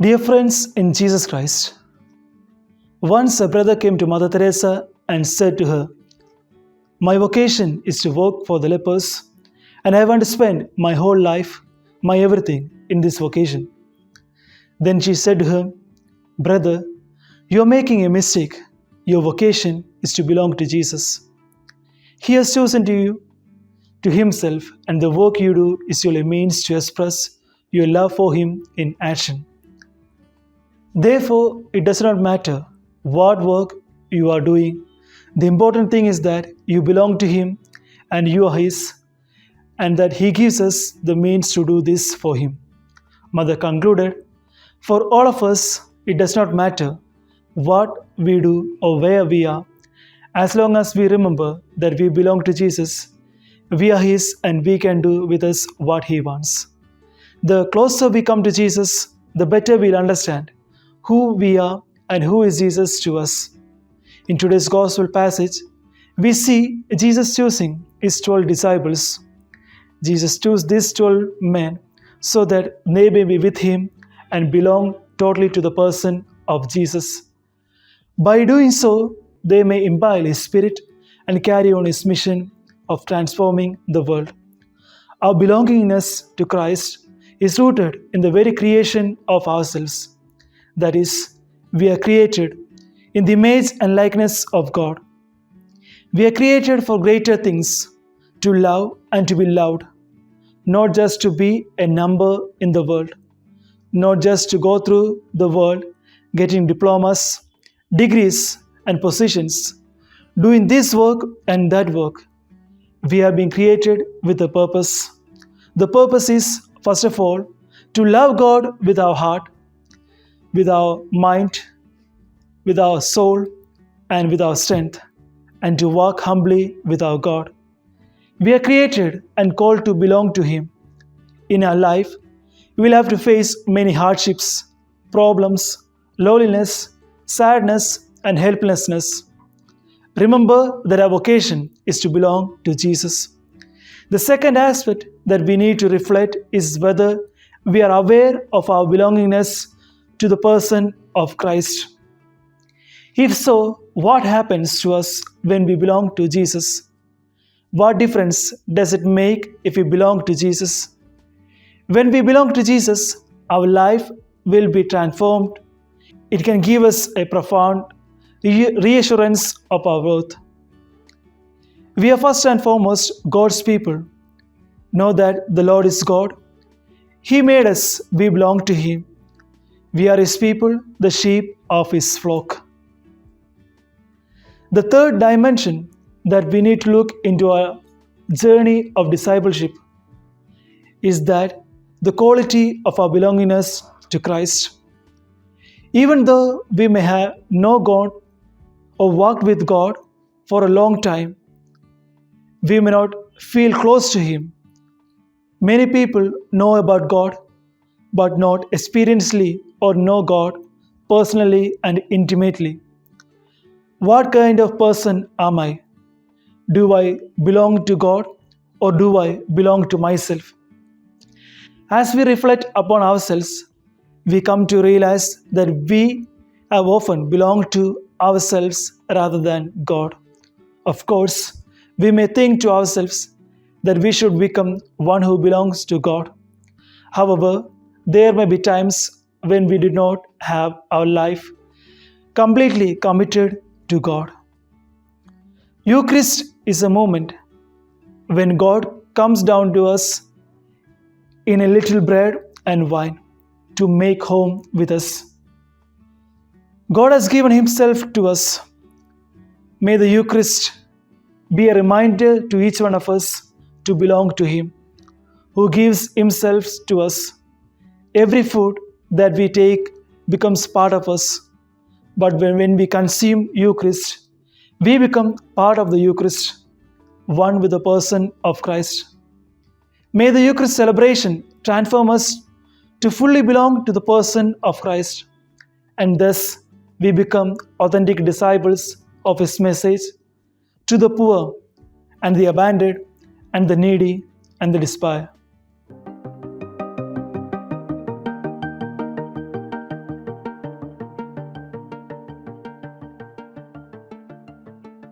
Dear friends in Jesus Christ, once a brother came to Mother Teresa and said to her, "My vocation is to work for the lepers, and I want to spend my whole life, my everything, in this vocation." Then she said to him, "Brother, you are making a mistake. Your vocation is to belong to Jesus. He has chosen you to Himself, and the work you do is your means to express your love for Him in action. Therefore, it does not matter what work you are doing. The important thing is that you belong to Him and you are His, and that He gives us the means to do this for Him." Mother concluded, "For all of us, it does not matter what we do or where we are, as long as we remember that we belong to Jesus. We are His and we can do with us what He wants. The closer we come to Jesus, the better we'll understand who we are and who is Jesus to us." In today's Gospel passage, we see Jesus choosing His 12 disciples. Jesus chose these 12 men so that they may be with Him and belong totally to the person of Jesus. By doing so, they may imbibe His Spirit and carry on His mission of transforming the world. Our belongingness to Christ is rooted in the very creation of ourselves. That is, we are created in the image and likeness of God. We are created for greater things, to love and to be loved, not just to be a number in the world, not just to go through the world getting diplomas, degrees, and positions, doing this work and that work. We have been created with a purpose. The purpose is, first of all, to love God with our heart, with our mind, with our soul, and with our strength, and to walk humbly with our God. We are created and called to belong to Him. In our life, we will have to face many hardships, problems, loneliness, sadness, and helplessness. Remember that our vocation is to belong to Jesus. The second aspect that we need to reflect is whether we are aware of our belongingness to the person of Christ. If so, what happens to us when we belong to Jesus? What difference does it make if we belong to Jesus? When we belong to Jesus, our life will be transformed. It can give us a profound reassurance of our worth. We are first and foremost God's people. Know that the Lord is God. He made us, we belong to Him. We are His people, the sheep of His flock. The third dimension that we need to look into our journey of discipleship is that the quality of our belongingness to Christ. Even though we may have known God or walked with God for a long time, we may not feel close to Him. Many people know about God, but not experientially or know God personally and intimately. What kind of person am I? Do I belong to God or do I belong to myself? As we reflect upon ourselves, we come to realize that we have often belonged to ourselves rather than God. Of course, we may think to ourselves that we should become one who belongs to God. However, there may be times when we do not have our life completely committed to God. Eucharist is a moment when God comes down to us in a little bread and wine to make home with us. God has given Himself to us. May the Eucharist be a reminder to each one of us to belong to Him, who gives Himself to us. Every food that we take becomes part of us. But when we consume Eucharist, we become part of the Eucharist. one with the person of Christ. May the Eucharist celebration transform us to fully belong to the person of Christ, and thus we become authentic disciples of His message to the poor and the abandoned and the needy and the despair.